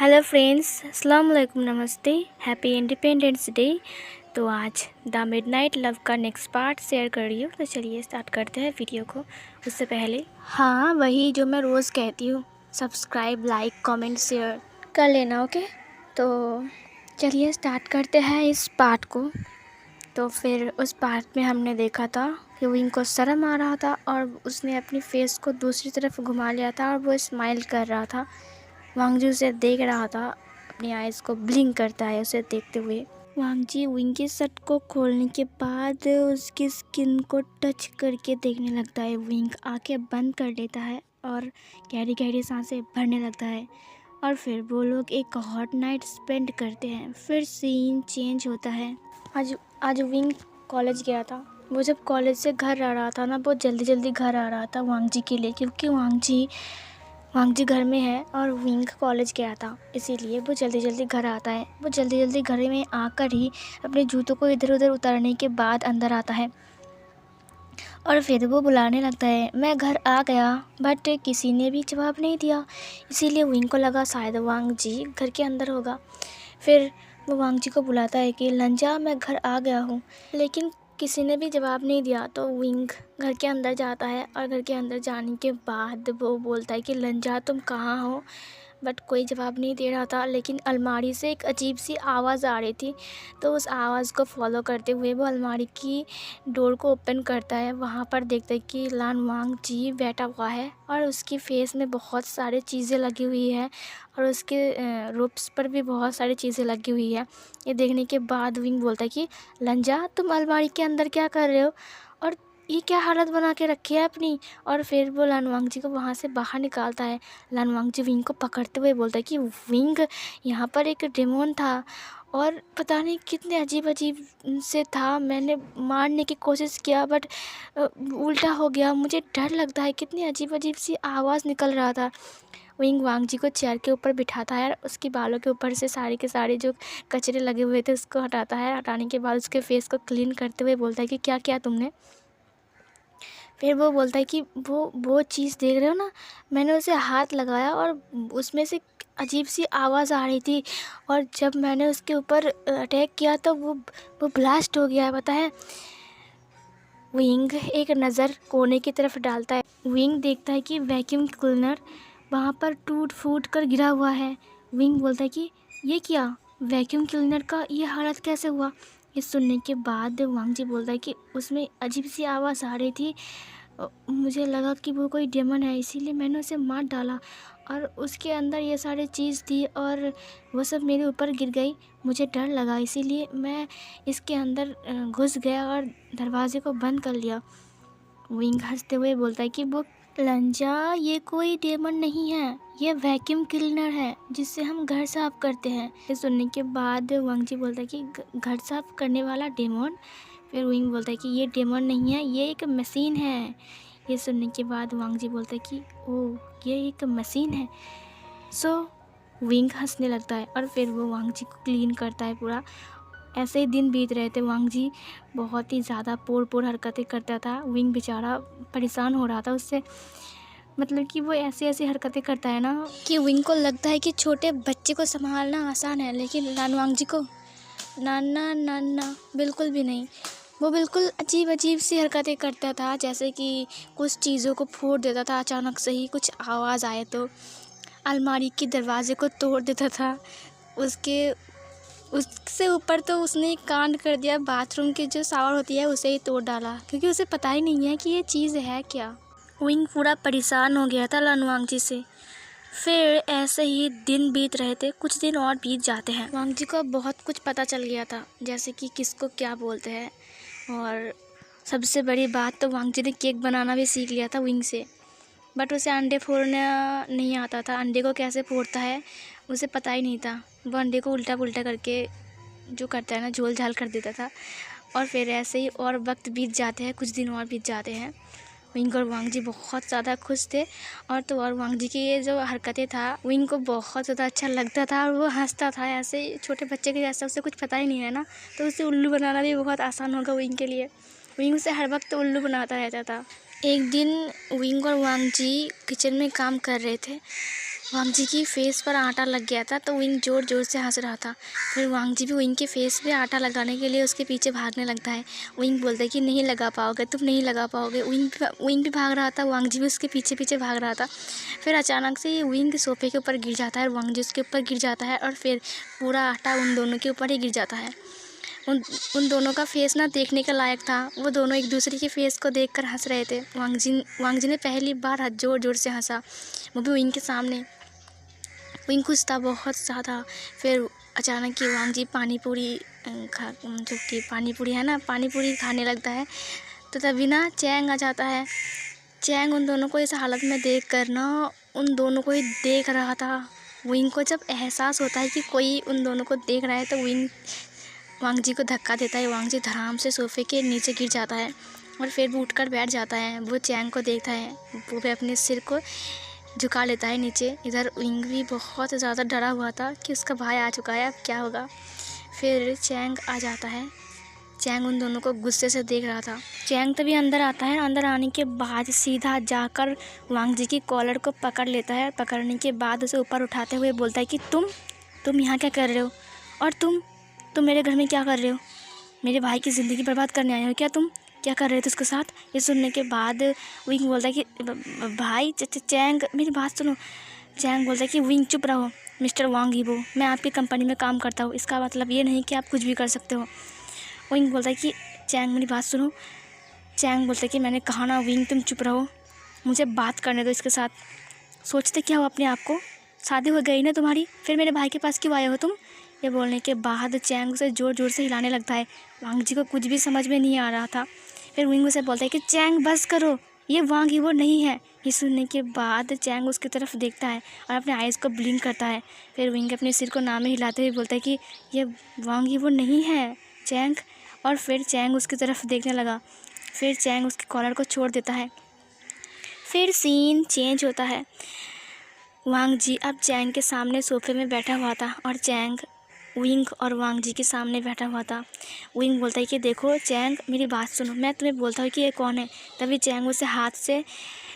Hello friends, अस्सलाम वालेकुम, नमस्ते, हैप्पी इंडिपेंडेंस डे। तो आज द मिडनाइट लव का नेक्स्ट पार्ट शेयर कर रही हूँ। तो चलिए स्टार्ट करते हैं वीडियो को। उससे पहले हाँ, वही जो मैं रोज़ कहती हूँ, सब्सक्राइब, लाइक, कमेंट, शेयर कर लेना, ओके। तो चलिए स्टार्ट करते हैं इस पार्ट को। तो फिर उस पार्ट में हमने देखा था कि विंग को शर्म आ रहा था और उसने अपनी फेस को दूसरी तरफ घुमा लिया था और वो स्माइल कर रहा था। वांगजी उसे देख रहा था, अपनी आइज़ को ब्लिंक करता है उसे देखते हुए। वांगजी विंग की शर्ट को खोलने के बाद उसकी स्किन को टच करके देखने लगता है। विंग आंखें बंद कर लेता है और गहरी गहरी सांसें भरने लगता है और फिर वो लोग एक हॉट नाइट स्पेंड करते हैं। फिर सीन चेंज होता है। आज विंग कॉलेज गया था। वो जब कॉलेज से घर आ रहा था ना, बहुत जल्दी जल्दी घर आ रहा था वांगजी के लिए, क्योंकि वांगजी घर में है और विंग कॉलेज गया था, इसीलिए वो जल्दी जल्दी घर आता है। वो जल्दी जल्दी घर में आकर ही अपने जूतों को इधर उधर उतारने के बाद अंदर आता है और फिर वो बुलाने लगता है, मैं घर आ गया। बट किसी ने भी जवाब नहीं दिया, इसीलिए विंग को लगा शायद वांगजी घर के अंदर होगा। फिर वो वांगजी को बुलाता है कि लंजा, मैं घर आ गया हूँ, लेकिन किसी ने भी जवाब नहीं दिया। तो विंग घर के अंदर जाता है और घर के अंदर जाने के बाद वो बोलता है कि लंजा, तुम कहाँ हो। बट कोई जवाब नहीं दे रहा था, लेकिन अलमारी से एक अजीब सी आवाज़ आ रही थी। तो उस आवाज़ को फॉलो करते हुए वो अलमारी की डोर को ओपन करता है। वहाँ पर देखता है कि लान वांगजी बैठा हुआ है और उसकी फेस में बहुत सारी चीज़ें लगी हुई है और उसके रूप्स पर भी बहुत सारी चीज़ें लगी हुई है। ये देखने के बाद विंग बोलता है कि लंजा, तुम अलमारी के अंदर क्या कर रहे हो और ये क्या हालत बना के रखी है अपनी। और फिर वो लानवांगजी को वहाँ से बाहर निकालता है। लानवांगजी विंग को पकड़ते हुए बोलता है कि विंग, यहाँ पर एक डेमोन था और पता नहीं कितने अजीब अजीब से था। मैंने मारने की कोशिश किया बट उल्टा हो गया। मुझे डर लगता है, कितनी अजीब अजीब सी आवाज़ निकल रहा था। विंग वांगजी को चेयर के ऊपर बिठाता है और उसके बालों के ऊपर से सारे के सारे जो कचरे लगे हुए थे उसको हटाता है। हटाने के बाद उसके फेस को क्लीन करते हुए बोलता है कि क्या किया तुमने। फिर वो बोलता है कि वो चीज़ देख रहे हो ना, मैंने उसे हाथ लगाया और उसमें से अजीब सी आवाज़ आ रही थी और जब मैंने उसके ऊपर अटैक किया तो वो ब्लास्ट हो गया है, पता है। विंग एक नज़र कोने की तरफ डालता है। विंग देखता है कि वैक्यूम क्लीनर वहाँ पर टूट फूट कर गिरा हुआ है। विंग बोलता है कि ये क्या, वैक्यूम क्लीनर का ये हालत कैसे हुआ। ये सुनने के बाद वांगजी बोलता है कि उसमें अजीब सी आवाज़ आ रही थी। मुझे लगा कि वो कोई डेमन है, इसीलिए मैंने उसे मार डाला और उसके अंदर ये सारी चीज़ थी और वो सब मेरे ऊपर गिर गई। मुझे डर लगा, इसीलिए मैं इसके अंदर घुस गया और दरवाजे को बंद कर लिया। विंग हंसते हुए बोलता है कि वो लंजा, ये कोई डेमन नहीं है, ये वैक्यूम क्लीनर है जिससे हम घर साफ करते हैं। ये सुनने के बाद वांगजी बोलता है कि घर साफ करने वाला डेमन। फिर विंग बोलता है कि ये डेमन नहीं है, ये एक मशीन है। ये सुनने के बाद वांगजी बोलता है कि ओह, ये एक मशीन है। सो विंग हंसने लगता है और फिर वो वांगजी को क्लीन करता है पूरा। ऐसे ही दिन बीत रहे थे। वांगजी बहुत ही ज़्यादा पोर हरकतें करता था। विंग बेचारा परेशान हो रहा था उससे, मतलब कि वो ऐसी ऐसी हरकतें करता है ना कि विंग को लगता है कि छोटे बच्चे को संभालना आसान है, लेकिन लानवांगजी को नाना नाना बिल्कुल भी नहीं। वो बिल्कुल अजीब अजीब सी हरकतें करता था, जैसे कि कुछ चीज़ों को फोड़ देता था अचानक से ही, कुछ आवाज़ आए तो अलमारी के दरवाजे को तोड़ देता था। उससे ऊपर तो उसने एक कांड कर दिया, बाथरूम की जो शावर होती है उसे ही तोड़ डाला, क्योंकि उसे पता ही नहीं है कि ये चीज़ है क्या। विंग पूरा परेशान हो गया था लानवांगजी से। फिर ऐसे ही दिन बीत रहे थे। कुछ दिन और बीत जाते हैं। वांगजी को बहुत कुछ पता चल गया था, जैसे कि किसको क्या बोलते हैं, और सबसे बड़ी बात तो वांगजी ने केक बनाना भी सीख लिया था विंग से। बट उसे अंडे फोड़ना नहीं आता था। अंडे को कैसे फोड़ता है उसे पता ही नहीं था। वो अंडे को उल्टा पुल्टा करके जो करता है ना, झोल झाल कर देता था। और फिर ऐसे ही और वक्त बीत जाते हैं, कुछ दिन और बीत जाते हैं। विंग और वांगजी बहुत ज़्यादा खुश थे और वांगजी की ये जो हरकतें था विंग को बहुत ज़्यादा अच्छा लगता था और वो हंसता था ऐसे छोटे बच्चे के जैसा। उसे कुछ पता ही नहीं है ना, तो उसे उल्लू बनाना भी बहुत आसान होगा विंग के लिए। विंग उसे हर वक्त उल्लू बनाता रहता था। एक दिन विंग और वांगजी किचन में काम कर रहे थे वांग जी की फेस पर आटा लग गया था तो विंग ज़ोर ज़ोर से हंस रहा था। फिर वांग जी भी विंग के फेस पे आटा लगाने के लिए उसके पीछे भागने लगता है। विंग बोलता है कि नहीं लगा पाओगे, तुम नहीं लगा पाओगे। विंग भी भाग रहा था, वांग जी भी उसके पीछे पीछे भाग रहा था। फिर अचानक से विंग सोफे के ऊपर गिर जाता है और वांग जी उसके ऊपर गिर जाता है और फिर पूरा आटा उन दोनों के ऊपर ही गिर जाता है। उन दोनों का फेस ना देखने के लायक था। वो दोनों एक दूसरे के फेस को देखकर हंस रहे थे। वांग जी ने पहली बार ज़ोर ज़ोर से हंसा, वो भी विंग के सामने। विंग खुश था बहुत ज़्यादा। फिर अचानक ही वांग जी पानी पूरी जो कि पानी पूरी है ना, पानी पूरी खाने लगता है। तो तभी ना चैंग आ जाता है। चैंग उन दोनों को इस हालत में देख कर ना उन दोनों को ही देख रहा था। विंग को जब एहसास होता है कि कोई उन दोनों को देख रहा है तो विंग वांग जी को धक्का देता है। वांग जी धड़ाम से सोफे के नीचे गिर जाता है और फिर वो उठकर बैठ जाता है। वो चैंग को देखता है, वो भी अपने सिर को झुका लेता है नीचे। इधर विंग भी बहुत ज़्यादा डरा हुआ था कि उसका भाई आ चुका है, अब क्या होगा। फिर चैंग आ जाता है। चैंग उन दोनों को गुस्से से देख रहा था। चैंग तभी अंदर आता है। अंदर आने के बाद सीधा जाकर वांग जी की कॉलर को पकड़ लेता है। पकड़ने के बाद उसे ऊपर उठाते हुए बोलता है कि तुम यहाँ क्या कर रहे हो, और तुम मेरे घर में क्या कर रहे हो? मेरे भाई की ज़िंदगी बर्बाद करने आए हो क्या तुम? क्या कर रहे थे उसके साथ? ये सुनने के बाद विंग बोलता है कि भाई चैंग मेरी बात सुनो। चैंग बोलता है कि विंग चुप रहो मिस्टर वांग यीबो, मैं आपकी कंपनी में काम करता हूँ, इसका मतलब ये नहीं कि आप कुछ भी कर सकते हो। विंग बोलता है कि चैंग मेरी बात सुनो। चैंग बोलता है कि मैंने कहा ना विंग तुम चुप रहो, मुझे बात करने दो इसके साथ। सोचते क्या हो अपने आप को? शादी हो गई ना तुम्हारी, फिर मेरे भाई के पास क्यों आए हो तुम? ये बोलने के बाद चैंग उसे ज़ोर ज़ोर से हिलाने लगता है। वांग जी को कुछ भी समझ में नहीं आ रहा था। फिर विंग उसे बोलता है कि चैंग बस करो, ये वांग यीबो नहीं है। ये सुनने के बाद चैंग उसकी तरफ देखता है और अपने आइज़ को ब्लिंक करता है। फिर विंग अपने सिर को नाम में हिलाते हुए बोलता है कि ये वांग यीबो नहीं है चैंग। और फिर चैंग उसकी तरफ देखने लगा। फिर चैंग उसके कॉलर को छोड़ देता है। फिर सीन चेंज होता है। वांग जी अब चैंग के सामने सोफे में बैठा हुआ था और चैंग विंग और वांग जी के सामने बैठा हुआ था। विंग बोलता है कि देखो चैंग मेरी बात सुनो, मैं तुम्हें बोलता हूँ कि ये कौन है। तभी चैंग उसे हाथ से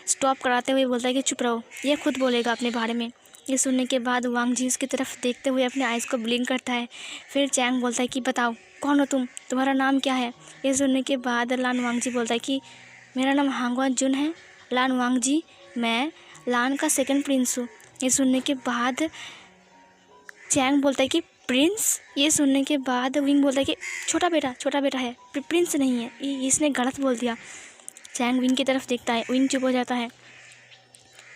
स्टॉप कराते हुए बोलता है कि चुप रहो, ये खुद बोलेगा अपने बारे में। ये सुनने के बाद वांग जी उसकी तरफ देखते हुए अपने आइज़ को ब्लिंक करता है। फिर चैंग बोलता है कि बताओ कौन हो तुम्हारा नाम क्या है? ये सुनने के बाद लान वांग जी बोलता है कि मेरा नाम हांगवा जुन है लान वांग जी, मैं लान का सेकंड प्रिंस हूँ। ये सुनने के बाद चैंग बोलता है कि प्रिंस? ये सुनने के बाद विंग बोलता है कि छोटा बेटा है, प्रिंस नहीं है, इसने गलत बोल दिया। चैंग विंग की तरफ देखता है, विंग चुप हो जाता है।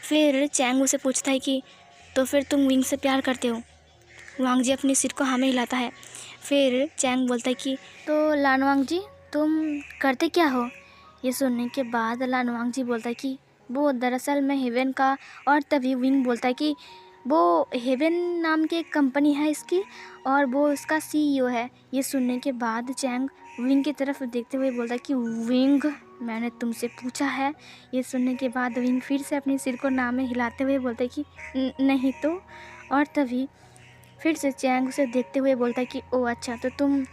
फिर चैंग उसे पूछता है कि तो फिर तुम विंग से प्यार करते हो? वांग जी अपने सिर को हाँ में हिलाता है। फिर चैंग बोलता है कि तो लान वांग जी तुम करते क्या हो? ये सुनने के बाद लान वांग जी बोलता है कि वो दरअसल मैं हेवन का। और तभी विंग बोलता है कि वो हेवन नाम की एक कंपनी है इसकी और वो उसका सीईओ है। ये सुनने के बाद चैंग विंग की तरफ देखते हुए बोलता है कि विंग मैंने तुमसे पूछा है। ये सुनने के बाद विंग फिर से अपने सिर को नाम में हिलाते हुए बोलता है कि नहीं तो। और तभी फिर से चैंग उसे देखते हुए बोलता है कि ओह अच्छा, तो तुम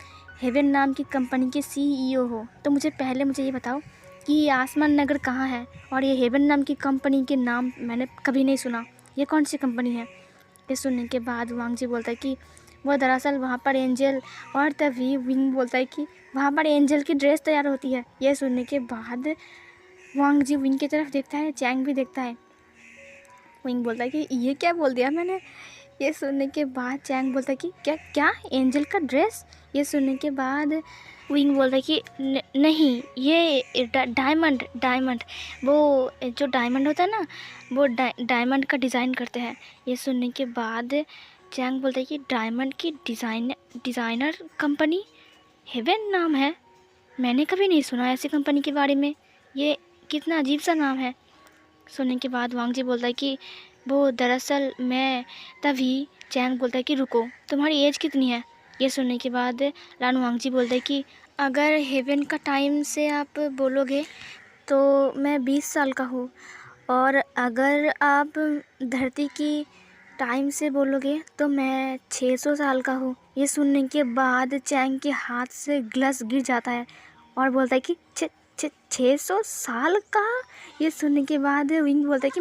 हेवन नाम की कंपनी के सीईओ हो। तो मुझे ये बताओ कि ये आसमान नगर कहाँ है? और ये हेवन नाम की कंपनी के नाम मैंने कभी नहीं सुना, ये कौन सी कंपनी है? ये सुनने के बाद वांग जी बोलता है कि वो दरअसल वहाँ पर एंजल। और तभी विंग बोलता है कि वहाँ पर एंजल की ड्रेस तैयार होती है। यह सुनने के बाद वांग जी विंग की तरफ देखता है, चैंग भी देखता है। विंग बोलता है कि ये क्या बोल दिया मैंने? ये सुनने के बाद चैंग बोलता है कि क्या क्या एंजल का ड्रेस? ये सुनने के बाद विंग बोल रहा है कि नहीं, ये डायमंड वो जो डायमंड होता है ना, वो डायमंड का डिज़ाइन करते हैं। ये सुनने के बाद चैंग बोलता है कि डायमंड की डिज़ाइनर कंपनी हेवन नाम है, मैंने कभी नहीं सुना ऐसी कंपनी के बारे में, ये कितना अजीब सा नाम है। सुनने के बाद वांग जी बोलता है कि वो दरअसल मैं। तभी चैंग बोलता है कि रुको, तुम्हारी एज कितनी है? ये सुनने के बाद लान वांग जी बोलता है कि अगर हेवन का टाइम से आप बोलोगे तो मैं 20 साल का हूँ, और अगर आप धरती की टाइम से बोलोगे तो मैं 600 साल का हूँ। ये सुनने के बाद चैंग के हाथ से ग्लास गिर जाता है और बोलता है कि 600 साल का? ये सुनने के बाद विंग बोलता है कि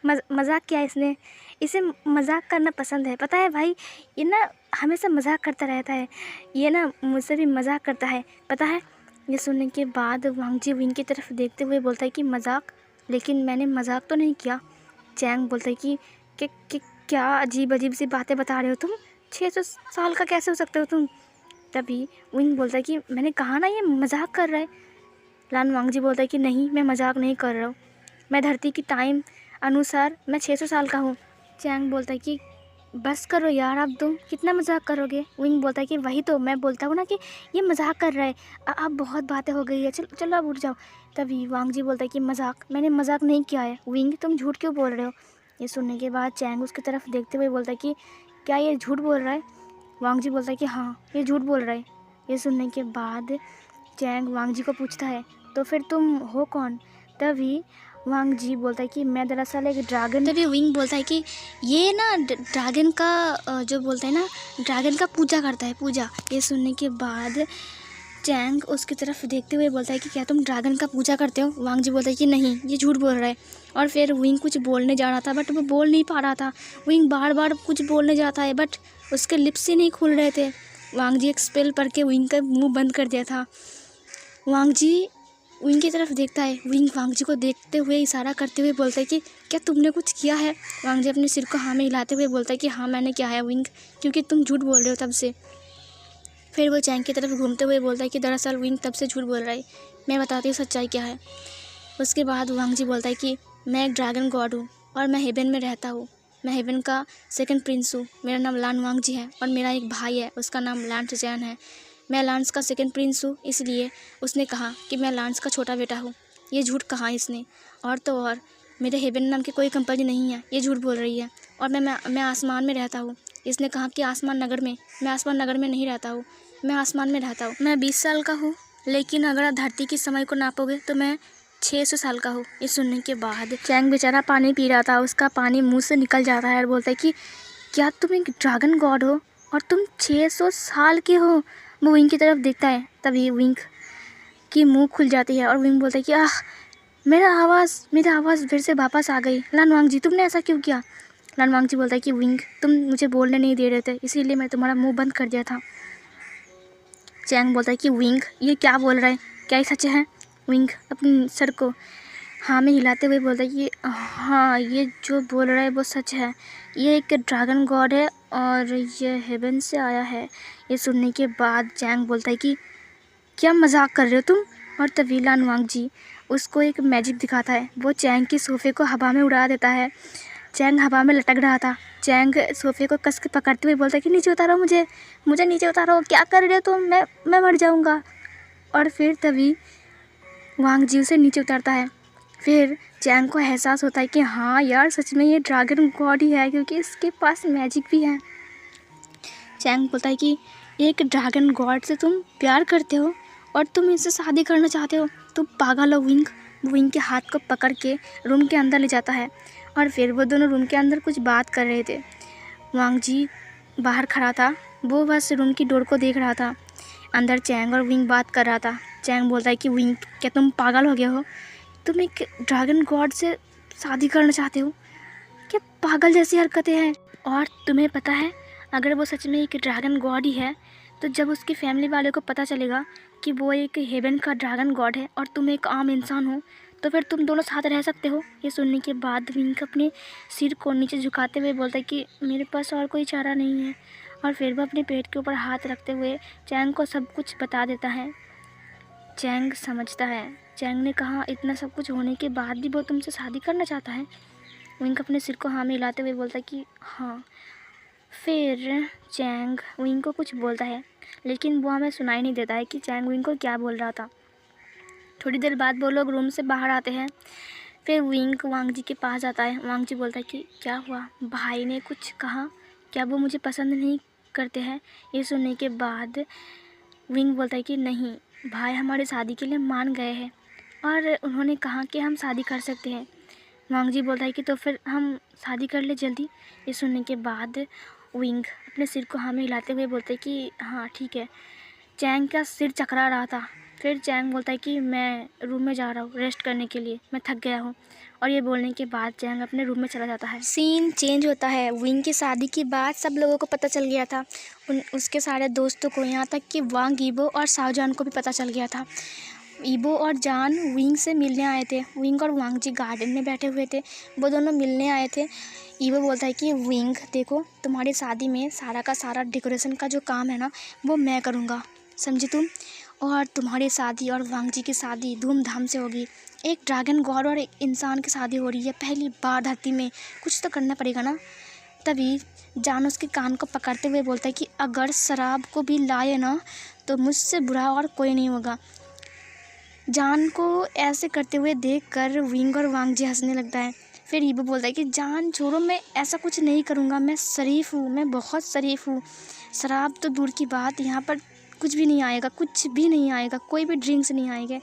मजाक किया इसने, इसे मजाक करना पसंद है, पता है भाई। ये ना हमेशा मजाक करता रहता है, ये ना मुझसे भी मजाक करता है, पता है। ये सुनने के बाद वांग जी विंग की तरफ देखते हुए बोलता है कि मजाक, लेकिन मैंने मजाक तो नहीं किया। चैंग बोलता है कि क्या अजीब अजीब सी बातें बता रहे हो तुम, 600 साल का कैसे हो सकते हो तुम। तभी विंग बोलता है कि मैंने कहा ना ये मजाक कर रहा है। लान वांगजी बोलता है कि नहीं, मैं मजाक नहीं कर रहा हूँ, मैं धरती की टाइम अनुसार मैं 600 साल का हूँ। चैंग बोलता है कि बस करो यार, अब तुम कितना मजाक करोगे। विंग बोलता है कि वही तो मैं बोलता हूँ ना कि ये मजाक कर रहा है, अब बहुत बातें हो गई है, चलो चलो अब उठ जाओ। तभी वांगजी बोलता है कि मजाक, मैंने मजाक नहीं किया है। विंग तुम झूठ क्यों बोल रहे हो। ये सुनने के बाद चैंग उसकी तरफ देखते हुए बोलता है कि क्या ये झूठ बोल रहा है। वांगजी बोलता है कि हाँ, ये झूठ बोल रहा है। ये सुनने के बाद चैंग वांगजी को पूछता है तो फिर तुम हो कौन। तभी वांग जी बोलता है कि मैं दरअसल एक ड्रैगन। तभी विंग बोलता है कि ये ना ड्रैगन का जो बोलते हैं ना, ड्रैगन का पूजा करता है, पूजा। ये सुनने के बाद चैंग उसकी तरफ देखते हुए बोलता है कि क्या तुम ड्रैगन का पूजा करते हो। वांग जी बोलता है कि नहीं, ये झूठ बोल रहा है। और फिर विंग कुछ बोलने जा रहा था बट वो बोल नहीं पा रहा था। विंग बार बार कुछ बोलने जाता है बट उसके लिप्स ही नहीं खुल रहे थे। वांग जी एक स्पेल पढ़ के विंग का मुँह बंद कर दिया था। वांग जी विंग की तरफ देखता है, विंग वांग जी को देखते हुए इशारा करते हुए बोलता है कि क्या तुमने कुछ किया है। वांग जी अपने सिर को हाँ में हिलाते हुए बोलता है कि हाँ मैंने किया है विंग, क्योंकि तुम झूठ बोल रहे हो तब से। फिर वो चैंग की तरफ घूमते हुए बोलता है कि दरअसल विंग तब से झूठ बोल रहा है, मैं बताती हूँ सच्चाई क्या है। उसके बाद वांग जी बोलता है कि मैं एक ड्रैगन गॉड हूँ और मैं हेवन में रहता हूँ, मैं हेवन का सेकंड प्रिंस हूँ। मेरा नाम लान वांग जी है और मेरा एक भाई है, उसका नाम लांस जैन है। मैं लांस का सेकंड प्रिंस हूँ, इसलिए उसने कहा कि मैं लांस का छोटा बेटा हूँ। ये झूठ कहा इसने। और तो और मेरे हेवन नाम की कोई कंपनी नहीं है, ये झूठ बोल रही है। और मैं आसमान में रहता हूँ। इसने कहा कि आसमान नगर में, मैं आसमान नगर में नहीं रहता हूँ, मैं आसमान में रहता हूँ। मैं 20 साल का हूँ, लेकिन अगर आप धरती के समय को नापोगे तो मैं 600 साल का हूँ। ये सुनने के बाद चैंग बेचारा पानी पी रहा था, उसका पानी मुंह से निकल जाता है और बोलता है कि क्या तुम एक ड्रैगन गॉड हो और तुम 600 साल के हो। वो विंग की तरफ देखता है, तभी विंग की मुंह खुल जाती है और विंग बोलता है कि आह, मेरा आवाज़ फिर से वापस आ गई। लान वांग जी तुमने ऐसा क्यों किया। लान वांग जी बोलता है कि विंग तुम मुझे बोलने नहीं दे रहे थे, इसीलिए मैं तुम्हारा मुंह बंद कर दिया था। चैंग बोलता है कि विंग ये क्या बोल रहा है, क्या ये सच है। विंग अपने सर को हाँ में हिलाते हुए बोलता है कि हाँ, ये जो बोल रहा है वो सच है, ये एक ड्रैगन गॉड है और ये हेवन से आया है। ये सुनने के बाद चैंग बोलता है कि क्या मजाक कर रहे हो तुम। और तभी लान वांग जी उसको एक मैजिक दिखाता है, वो चैंग के सोफ़े को हवा में उड़ा देता है। चैंग हवा में लटक रहा था। चैंग सोफ़े को कस के पकड़ते हुए बोलता है कि नीचे उतारो मुझे नीचे उतारो, क्या कर रहे हो तुम, मैं मर जाऊँगा। और फिर तभी वांग जी उसे नीचे उतारता है। फिर चैंग को एहसास होता है कि हाँ यार, सच में ये ड्रैगन गॉड ही है, क्योंकि इसके पास मैजिक भी है। चैंग बोलता है कि एक ड्रैगन गॉड से तुम प्यार करते हो और तुम इससे शादी करना चाहते हो, तुम पागल हो। विंग के हाथ को पकड़ के रूम के अंदर ले जाता है और फिर वो दोनों रूम के अंदर कुछ बात कर रहे थे। वांग जी बाहर खड़ा था, वो बस रूम की डोर को देख रहा था। अंदर चैंग और विंग बात कर रहा था। चैंग बोलता है कि विंग क्या तुम पागल हो गए हो, तुम एक ड्रैगन गॉड से शादी करना चाहते हो, क्या पागल जैसी हरकतें हैं। और तुम्हें पता है, अगर वो सच में एक ड्रैगन गॉड ही है तो जब उसकी फैमिली वाले को पता चलेगा कि वो एक हेवन का ड्रैगन गॉड है और तुम एक आम इंसान हो, तो फिर तुम दोनों साथ रह सकते हो। ये सुनने के बाद विंग अपने सिर को नीचे झुकाते हुए बोलता है कि मेरे पास और कोई चारा नहीं है। और फिर वो अपने पेट के ऊपर हाथ रखते हुए चैंग को सब कुछ बता देता है। चैंग समझता है। चैंग ने कहा इतना सब कुछ होने के बाद भी वो तुमसे शादी करना चाहता है। विंग अपने सिर को हाँ में हिलाते हुए बोलता है कि हाँ। फिर चैंग विंग को कुछ बोलता है, लेकिन वो हमें सुनाई नहीं देता है कि चैंग विंग को क्या बोल रहा था। थोड़ी देर बाद वो लोग रूम से बाहर आते हैं। फिर विंग वांग जी के पास आता है। वांग जी बोलता है कि क्या हुआ, भाई ने कुछ कहा, क्या वो मुझे पसंद नहीं करते हैं। ये सुनने के बाद विंग बोलता है कि नहीं, भाई हमारी शादी के लिए मान गए हैं और उन्होंने कहा कि हम शादी कर सकते हैं। वांग जी बोलता है कि तो फिर हम शादी कर ले जल्दी। ये सुनने के बाद विंग अपने सिर को हाँ में हिलाते हुए बोलते हैं कि हाँ ठीक है। चैंग का सिर चकरा रहा था। फिर चैंग बोलता है कि मैं रूम में जा रहा हूँ रेस्ट करने के लिए, मैं थक गया हूँ। और ये बोलने के बाद जैंग अपने रूम में चला जाता है। सीन चेंज होता है। विंग की शादी की बात सब लोगों को पता चल गया था, उसके सारे दोस्तों को, यहाँ तक कि वांग यीबो और शाओजान को भी पता चल गया था। यीबो और जान विंग से मिलने आए थे। विंग और वांग जी गार्डन में बैठे हुए थे, वो दोनों मिलने आए थे। यीबो बोलता है कि विंग देखो, तुम्हारी शादी में सारा का सारा डेकोरेशन का जो काम है ना, वो मैं करूँगा, समझी तुम। और तुम्हारी शादी और वांग जी की शादी धूमधाम से होगी। एक ड्रैगन गॉड और एक इंसान की शादी हो रही है, पहली बार धरती में, कुछ तो करना पड़ेगा ना। तभी जान उसके कान को पकड़ते हुए बोलता है कि अगर शराब को भी लाए ना, तो मुझसे बुरा और कोई नहीं होगा। जान को ऐसे करते हुए देखकर विंग और वांग जी हंसने लगता है। फिर यीबो बोलता है कि जान छोड़ो, मैं ऐसा कुछ नहीं करूँगा, मैं शरीफ हूँ, मैं बहुत शरीफ हूँ। शराब तो दूर की बात, यहाँ पर कुछ भी नहीं आएगा, कुछ भी नहीं आएगा, कोई भी ड्रिंक्स नहीं आएंगे।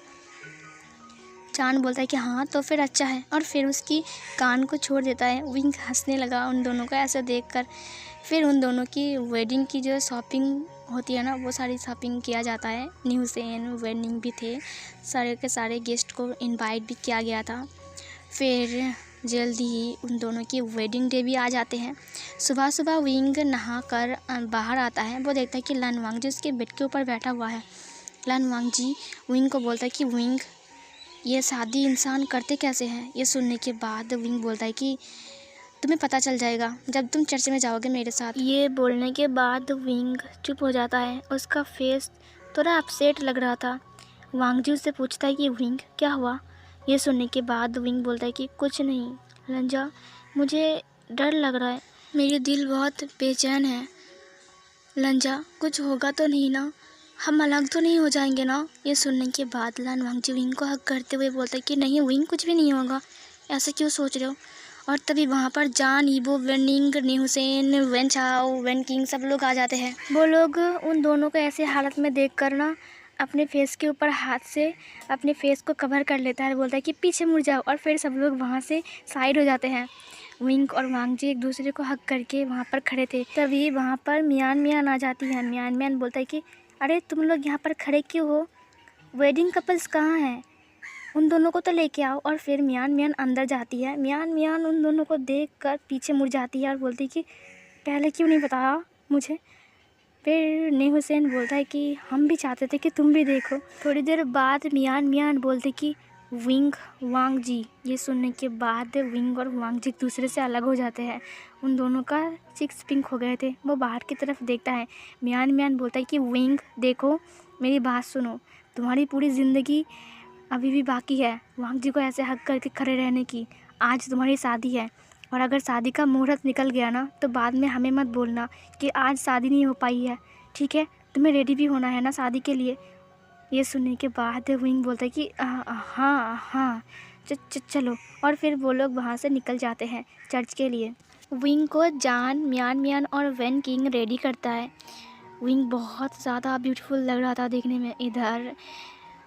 जान बोलता है कि हाँ तो फिर अच्छा है, और फिर उसकी कान को छोड़ देता है। विंग हंसने लगा उन दोनों को ऐसा देखकर। फिर उन दोनों की वेडिंग की जो शॉपिंग होती है ना, वो सारी शॉपिंग किया जाता है। न्यू सेन वेडिंग भी थे, सारे के सारे गेस्ट को इनवाइट भी किया गया था। फिर जल्दी ही उन दोनों की वेडिंग डे भी आ जाते हैं। सुबह सुबह विंग नहा कर बाहर आता है। वो देखता है कि लन वांग जी उसके बेड के ऊपर बैठा हुआ है। लन वांग जी विंग को बोलता है कि विंग, ये शादी इंसान करते कैसे हैं। ये सुनने के बाद विंग बोलता है कि तुम्हें पता चल जाएगा जब तुम चर्च में जाओगे मेरे साथ। ये बोलने के बाद विंग चुप हो जाता है। उसका फेस थोड़ा अपसेट लग रहा था। वांग जी उससे पूछता है कि विंग क्या हुआ। ये सुनने के बाद विंग बोलता है कि कुछ नहीं लंजा, मुझे डर लग रहा है, मेरी दिल बहुत बेचैन है। लंजा, कुछ होगा तो नहीं ना, हम अलग तो नहीं हो जाएंगे ना। ये सुनने के बाद लन वांग जी विंग को हक करते हुए बोलता है कि नहीं विंग, कुछ भी नहीं होगा, ऐसा क्यों सोच रहे हो। और तभी वहाँ पर जान, यीबो, वेनिंग, न्यूसेन, वेन चाओ, वेन किंग सब लोग आ जाते हैं। वो लोग उन दोनों को ऐसे हालत में देख कर ना अपने फेस के ऊपर हाथ से अपने फेस को कवर कर लेता है, बोलता है कि पीछे मुड़ जाओ, और फिर सब लोग वहाँ से साइड हो जाते हैं। विंग और वांग जी एक दूसरे को हक करके वहाँ पर खड़े थे। तभी वहाँ पर मियान मियान आ जाती है। मियान मियान बोलता है कि अरे तुम लोग यहाँ पर खड़े क्यों हो, वेडिंग कपल्स कहाँ हैं, उन दोनों को तो लेके आओ। और फिर मियान मियान अंदर जाती है। मियान मियान उन दोनों को देखकर पीछे मुड़ जाती है और बोलती है कि पहले क्यों नहीं बताया मुझे। फिर ने हुसैन बोलता है कि हम भी चाहते थे कि तुम भी देखो। थोड़ी देर बाद मियान मियान बोलते कि विंग, वांग जी। ये सुनने के बाद विंग और वांग जी एक दूसरे से अलग हो जाते हैं। उन दोनों का चिक्स पिंक हो गए थे। वो बाहर की तरफ देखता है। मियान मियान बोलता है कि विंग देखो, मेरी बात सुनो, तुम्हारी पूरी ज़िंदगी अभी भी बाकी है वांग जी को ऐसे हक करके खड़े रहने की। आज तुम्हारी शादी है, और अगर शादी का मुहूर्त निकल गया ना, तो बाद में हमें मत बोलना कि आज शादी नहीं हो पाई है, ठीक है। तुम्हें रेडी भी होना है ना शादी के लिए। ये सुनने के बाद विंग बोलता है कि हाँ हाँ चलो। और फिर वो लोग वहाँ से निकल जाते हैं चर्च के लिए। विंग को जान, मियान मियान और वेन किंग रेडी करता है। विंग बहुत ज़्यादा ब्यूटीफुल लग रहा था देखने में। इधर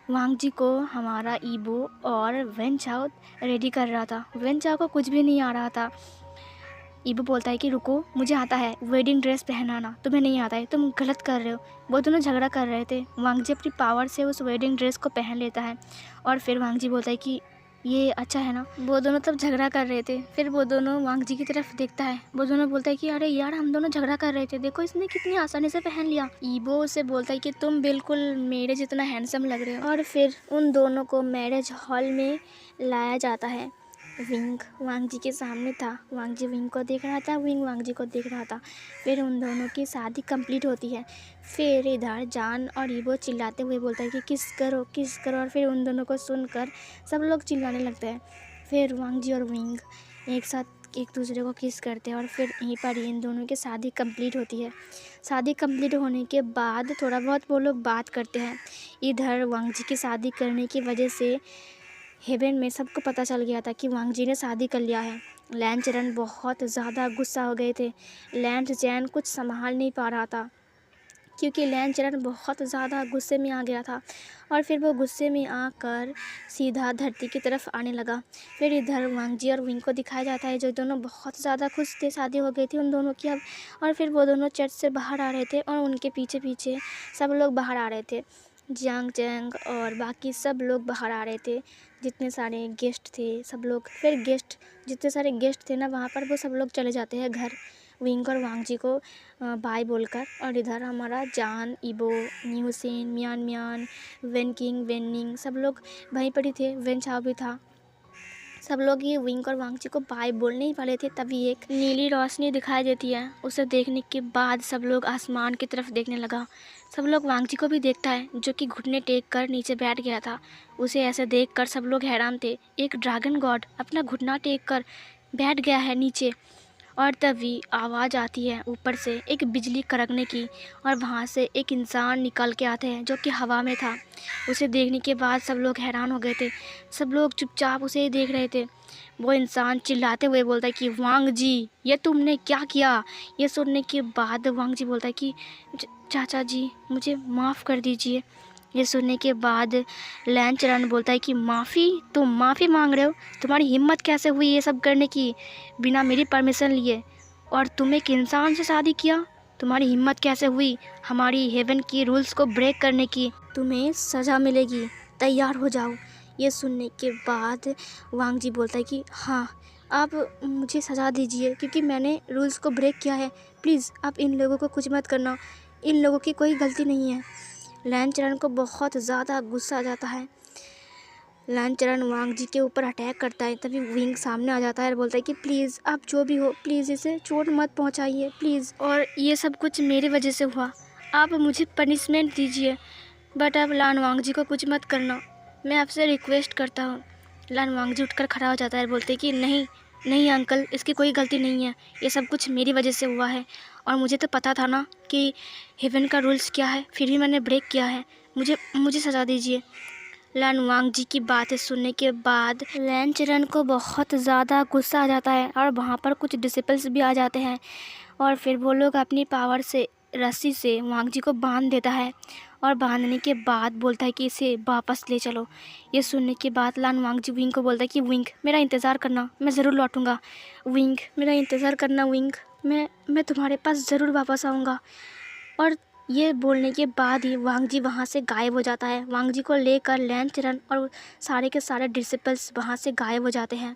वांग जी को हमारा ईबो और वेन चाओ रेडी कर रहा था। वेन चाओ को कुछ भी नहीं आ रहा था। ईबो बोलता है कि रुको, मुझे आता है वेडिंग ड्रेस पहनाना, तुम्हें नहीं आता है, तुम गलत कर रहे हो। वो दोनों झगड़ा कर रहे थे। वांग जी अपनी पावर से उस वेडिंग ड्रेस को पहन लेता है, और फिर वांग जी बोलता है कि ये अच्छा है ना। वो दोनों तब झगड़ा कर रहे थे। फिर वो दोनों वांग जी की तरफ देखता है। वो दोनों बोलता है कि अरे यार, हम दोनों झगड़ा कर रहे थे, देखो इसने कितनी आसानी से पहन लिया। ईबो उसे बोलता है कि तुम बिल्कुल मेरे जितना हैंडसम लग रहे हो। और फिर उन दोनों को मैरिज हॉल में लाया जाता है। विंग वांग जी के सामने था। वांग जी विंग को देख रहा था, विंग वांग जी को देख रहा था। फिर उन दोनों की शादी कंप्लीट होती है। फिर इधर जान और ईबो चिल्लाते हुए बोलता है कि किस करो किस करो, और फिर उन दोनों को सुनकर सब लोग चिल्लाने लगते हैं। फिर वांग जी और विंग एक साथ एक दूसरे को किस करते हैं, और फिर यहीं पर इन दोनों की शादी कंप्लीट होती है। शादी कंप्लीट होने के बाद थोड़ा बहुत वो लोग बात करते हैं। इधर वांग जी की शादी करने की वजह से हेवन में सबको पता चल गया था कि वांग जी ने शादी कर लिया है। लैन चरण बहुत ज़्यादा गुस्सा हो गए थे। लैन चैन कुछ संभाल नहीं पा रहा था, क्योंकि लैन चरण बहुत ज़्यादा गुस्से में आ गया था। और फिर वो गुस्से में आकर सीधा धरती की तरफ आने लगा। फिर इधर वांग जी और विंग को दिखाया जाता है, जो दोनों बहुत ज़्यादा खुश थे, शादी हो गई थी उन दोनों की अब। और फिर वो दोनों चर्च से बाहर आ रहे थे, और उनके पीछे पीछे सब लोग बाहर आ रहे थे। जियांग चैंग और बाकी सब लोग बाहर आ रहे थे, जितने सारे गेस्ट थे सब लोग। फिर जितने सारे गेस्ट थे ना वहाँ पर, वो सब लोग चले जाते हैं घर विंग और वांग जी को बाय बोलकर। और इधर हमारा जान, इबो, न्यूसिन, मियान मियान, वेन किंग, वेन निंग सब लोग वहीं पर ही थे। वेन चाओ भी था। सब लोग ये विंग और वांग जी को बाय बोलने ही वाले थे, तभी एक नीली रोशनी दिखाई देती है। उसे देखने के बाद सब लोग आसमान की तरफ देखने लगा। सब लोग वांग जी को भी देखता है, जो कि घुटने टेक कर नीचे बैठ गया था। उसे ऐसे देखकर सब लोग हैरान थे। एक ड्रैगन गॉड अपना घुटना टेक कर बैठ गया है नीचे। और तभी आवाज़ आती है ऊपर से एक बिजली कड़कने की, और वहाँ से एक इंसान निकल के आते हैं जो कि हवा में था। उसे देखने के बाद सब लोग हैरान हो गए थे। सब लोग चुपचाप उसे ही देख रहे थे। वो इंसान चिल्लाते हुए बोलता है कि वांग जी, ये तुमने क्या किया। ये सुनने के बाद वांग जी बोलता है कि चाचा जी, मुझे माफ़ कर दीजिए। ये सुनने के बाद लैन चरण बोलता है कि माफ़ी, तुम माफ़ी मांग रहे हो? तुम्हारी हिम्मत कैसे हुई ये सब करने की बिना मेरी परमिशन लिए? और तुम एक इंसान से शादी किया? तुम्हारी हिम्मत कैसे हुई हमारी हेवन की रूल्स को ब्रेक करने की? तुम्हें सज़ा मिलेगी, तैयार हो जाओ। ये सुनने के बाद वांग जी बोलता है कि हाँ, आप मुझे सज़ा दीजिए क्योंकि मैंने रूल्स को ब्रेक किया है। प्लीज़ आप इन लोगों को कुछ मत करना, इन लोगों की कोई गलती नहीं है। लैन चरण को बहुत ज़्यादा गुस्सा आ जाता है। लैन चरण वांग जी के ऊपर अटैक करता है। तभी विंग सामने आ जाता है और बोलता है कि प्लीज़ आप जो भी हो, प्लीज़ इसे चोट मत पहुंचाइए प्लीज़। और ये सब कुछ मेरी वजह से हुआ, आप मुझे पनिशमेंट दीजिए, बट अब लान वांग जी को कुछ मत करना, मैं आपसे रिक्वेस्ट करता हूँ। लान वांग जी उठकर खड़ा हो जाता है और बोलते कि नहीं नहीं अंकल, इसकी कोई गलती नहीं है, ये सब कुछ मेरी वजह से हुआ है। और मुझे तो पता था ना कि हेवन का रूल्स क्या है, फिर भी मैंने ब्रेक किया है। मुझे सज़ा दीजिए। लैन वांग जी की बातें सुनने के बाद लैन चरण को बहुत ज़्यादा गुस्सा आ जाता है, और वहाँ पर कुछ डिसिपल्स भी आ जाते हैं। और फिर वो लोग अपनी पावर से रस्सी से वांग जी को बांध देता है, और बांधने के बाद बोलता है कि इसे वापस ले चलो। ये सुनने के बाद लान वांग जी विंग को बोलता है कि विंग, मेरा इंतज़ार करना, मैं ज़रूर लौटूंगा। विंग, मेरा इंतज़ार करना विंग, मैं तुम्हारे पास ज़रूर वापस आऊँगा। और ये बोलने के बाद ही वांग जी वहाँ से गायब हो जाता है। वांग जी को लेकर लैन चरण और सारे के सारे डिसिपल्स वहाँ से गायब हो जाते हैं।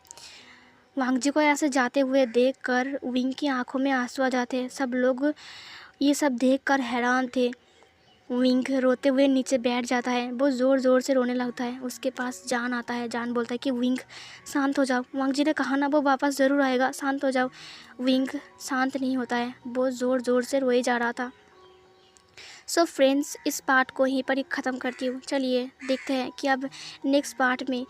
वांग जी को ऐसे जाते हुए देखकर विंग की आंखों में आंसू आ जाते हैं। सब लोग ये सब देखकर हैरान थे। विंग रोते हुए नीचे बैठ जाता है, वो ज़ोर ज़ोर से रोने लगता है। उसके पास जान आता है। जान बोलता है कि विंग शांत हो जाओ, वांग जी ने कहा ना वो वापस ज़रूर आएगा, शांत हो जाओ। विंग शांत नहीं होता है, वो ज़ोर ज़ोर से रोए जा रहा था। सो फ्रेंड्स, इस पार्ट को यहीं पर ही ख़त्म करती हूँ। चलिए देखते हैं कि अब नेक्स्ट पार्ट में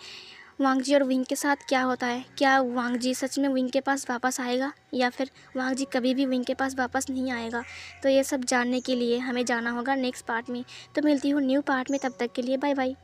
वांग जी और विंग के साथ क्या होता है। क्या वांग जी सच में विंग के पास वापस आएगा, या फिर वांग जी कभी भी विंग के पास वापस नहीं आएगा? तो ये सब जानने के लिए हमें जाना होगा नेक्स्ट पार्ट में। तो मिलती हूँ न्यू पार्ट में, तब तक के लिए बाय बाय।